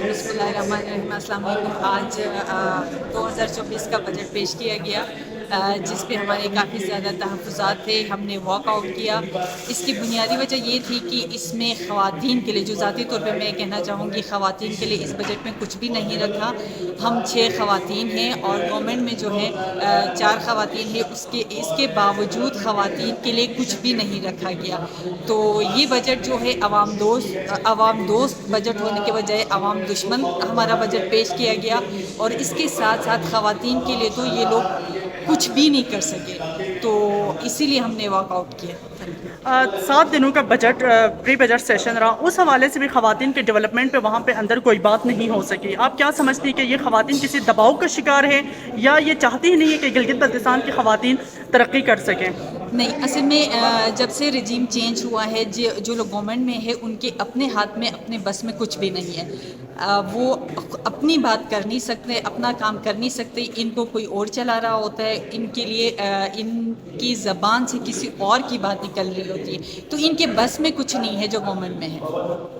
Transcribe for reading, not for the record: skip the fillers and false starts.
बिस्मिल्लाहिर्रहमानिर्रहीम। अस्सलाम वालेकुम। आज 2024 का बजट पेश किया गया, जिस पे हमारे काफ़ी ज़्यादा तहफ़्फ़ुज़ात थे। हमने वॉकआउट किया। इसकी बुनियादी वजह ये थी कि इसमें ख़वातीन के लिए, जो ज़ाती तौर पे मैं कहना चाहूँगी, ख़वातीन के लिए इस बजट में कुछ भी नहीं रखा। हम 6 ख़वातीन हैं और गवर्नमेंट में जो है 4 ख़वातीन हैं, इसके बावजूद ख़वातीन के लिए कुछ भी नहीं रखा गया। तो ये बजट जो है आवाम दोस्त बजट होने के बजाय आवाम दुश्मन हमारा बजट पेश किया गया। और इसके साथ साथ ख़वातीन के लिए तो ये लोग कुछ भी नहीं कर सके, तो इसीलिए हमने वॉकआउट किया। 7 दिनों का बजट प्री बजट सेशन रहा, उस हवाले से भी ख़वातीन के डेवलपमेंट पे वहाँ पे अंदर कोई बात नहीं हो सकी। आप क्या समझती हैं कि ये ख़वातीन किसी दबाव का शिकार है या ये चाहती ही नहीं है कि गिलगित बल्तिस्तान की ख़वातीन तरक्की कर सकें? नहीं, असल में जब से रजीम चेंज हुआ है, जो लोग गवर्नमेंट में है उनके अपने हाथ में, अपने बस में कुछ भी नहीं है। वो अपनी बात कर नहीं सकते, अपना काम कर नहीं सकते। इनको कोई और चला रहा होता है। इनके लिए इनकी ज़बान से किसी और की बात निकल रही होती है, तो इनके बस में कुछ नहीं है जो गवर्नमेंट में है।